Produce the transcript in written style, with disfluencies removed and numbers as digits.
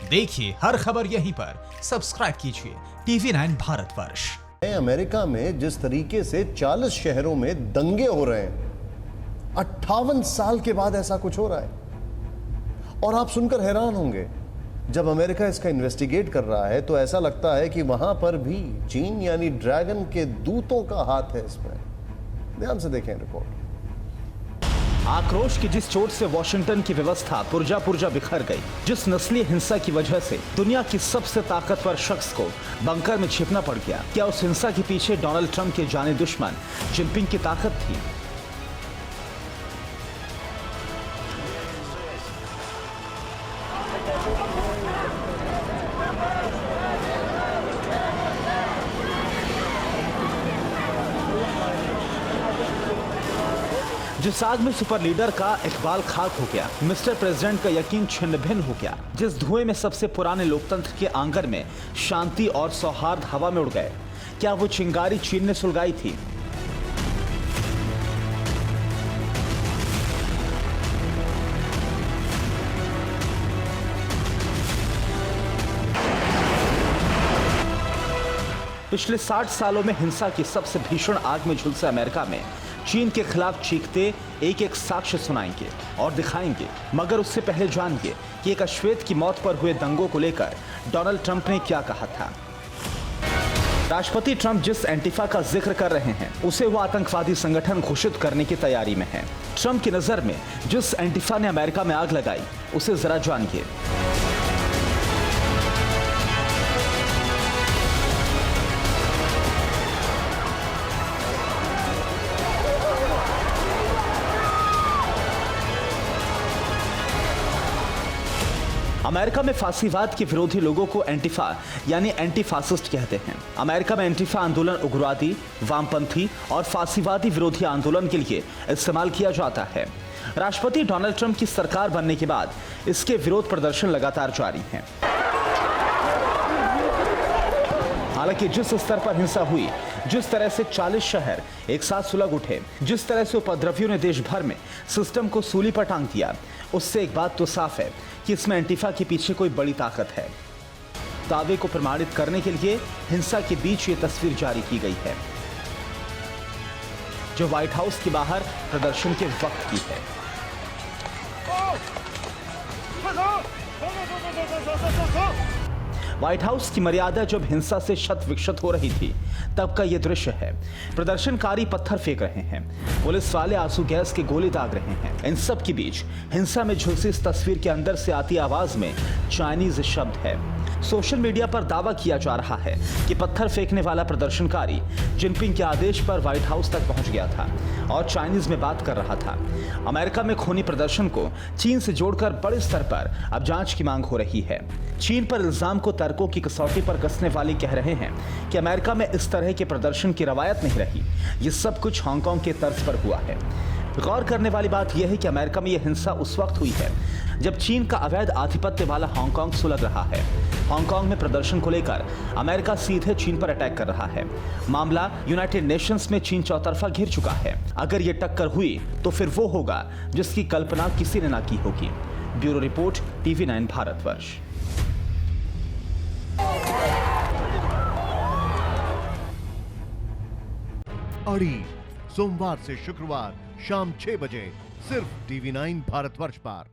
देखिए हर खबर यहीं पर, सब्सक्राइब कीजिए TV9 भारतवर्ष। अमेरिका में जिस तरीके से 40 शहरों में दंगे हो रहे हैं, 58 साल के बाद ऐसा कुछ हो रहा है। और आप सुनकर हैरान होंगे, जब अमेरिका इसका इन्वेस्टिगेट कर रहा है तो ऐसा लगता है कि वहां पर भी चीन यानी ड्रैगन के दूतों का हाथ है इसमें। ध्यान से देखें रिपोर्ट। आक्रोश की जिस चोट से वॉशिंगटन की व्यवस्था पुर्जा पुर्जा बिखर गई, जिस नस्लीय हिंसा की वजह से दुनिया की सबसे ताकतवर शख्स को बंकर में छिपना पड़ गया, क्या उस हिंसा के पीछे डोनाल्ड ट्रंप के जाने दुश्मन जिनपिंग की ताकत थी? जिस आग में सुपर लीडर का इकबाल खाक हो गया, मिस्टर प्रेसिडेंट का यकीन छिन्न भिन्न हो गया, जिस धुएं में सबसे पुराने लोकतंत्र के आंगन में शांति और सौहार्द हवा में उड़ गए, क्या वो चिंगारी चीन ने सुलगाई थी? पिछले 60 सालों में हिंसा की सबसे भीषण आग में झुलसे अमेरिका में चीन के खिलाफ चीखते एक एक साक्ष्य सुनाएंगे और दिखाएंगे, मगर उससे पहले जानिए कि एक अश्वेत की मौत पर हुए दंगों को लेकर डोनाल्ड ट्रंप ने क्या कहा था। राष्ट्रपति ट्रंप जिस एंटीफा का जिक्र कर रहे हैं, उसे वो आतंकवादी संगठन घोषित करने की तैयारी में है। ट्रंप की नजर में जिस एंटीफा ने अमेरिका में आग लगाई, उसे जरा जानिए। अमेरिका में फांसीवाद के विरोधी लोगों को एंटीफा यानी एंटी फासिस्ट कहते हैं। अमेरिका में एंटीफा आंदोलन उग्रवादी, वामपंथी और फांसीवादी विरोधी आंदोलन के लिए इस्तेमाल किया जाता है। राष्ट्रपति डोनाल्ड ट्रंप की सरकार बनने के बाद इसके विरोध प्रदर्शन लगातार जारी हैं। हालांकि जिस स्तर पर हिंसा हुई, जिस तरह से 40 शहर एक साथ सुलग उठे, जिस तरह से उपद्रवियों ने देश भर में सिस्टम को सूली पर टांग दिया, उससे एक बात तो साफ है कि इसमें एंटीफा के पीछे कोई बड़ी ताकत है। दावे को प्रमाणित करने के लिए हिंसा के बीच ये तस्वीर जारी की गई है, जो व्हाइट हाउस के बाहर प्रदर्शन के वक्त की है। व्हाइट हाउस की मर्यादा जब हिंसा से शत विक्षत हो रही थी, तब का यह दृश्य है। प्रदर्शनकारी पत्थर फेंक रहे हैं, पुलिस वाले आंसू गैस के गोले दाग रहे हैं। इन सब के बीच हिंसा में झुलसी इस तस्वीर के अंदर से आती आवाज में चाइनीज शब्द है। सोशल मीडिया पर दावा किया जा रहा है कि पत्थर फेंकने वाला प्रदर्शनकारी जिनपिंग के आदेश पर व्हाइट हाउस तक पहुंच गया था और चाइनीज में बात कर रहा था। अमेरिका में खूनी प्रदर्शन को चीन से जोड़कर बड़े स्तर पर अब जांच की मांग हो रही है। चीन पर इल्जाम को तर्कों की कसौटी पर कसने वाले कह रहे हैं कि अमेरिका में इस तरह के प्रदर्शन की रवायत नहीं रही, ये सब कुछ हांगकांग के तर्ज पर हुआ है। गौर करने वाली बात यह है कि अमेरिका में यह हिंसा उस वक्त हुई है जब चीन का अवैध आधिपत्य वाला हांगकांग सुलग रहा है। हांगकांग में प्रदर्शन को लेकर अमेरिका सीधे चीन पर अटैक कर रहा है। मामला यूनाइटेड नेशंस में चीन चौतरफा घिर चुका है। अगर ये टक्कर हुई तो फिर वो होगा जिसकी कल्पना किसी ने ना की होगी। Bureau report, TV9 Bharatvarsh. अड़ी सोमवार से शुक्रवार शाम 6 बजे सिर्फ TV9 भारतवर्ष पर।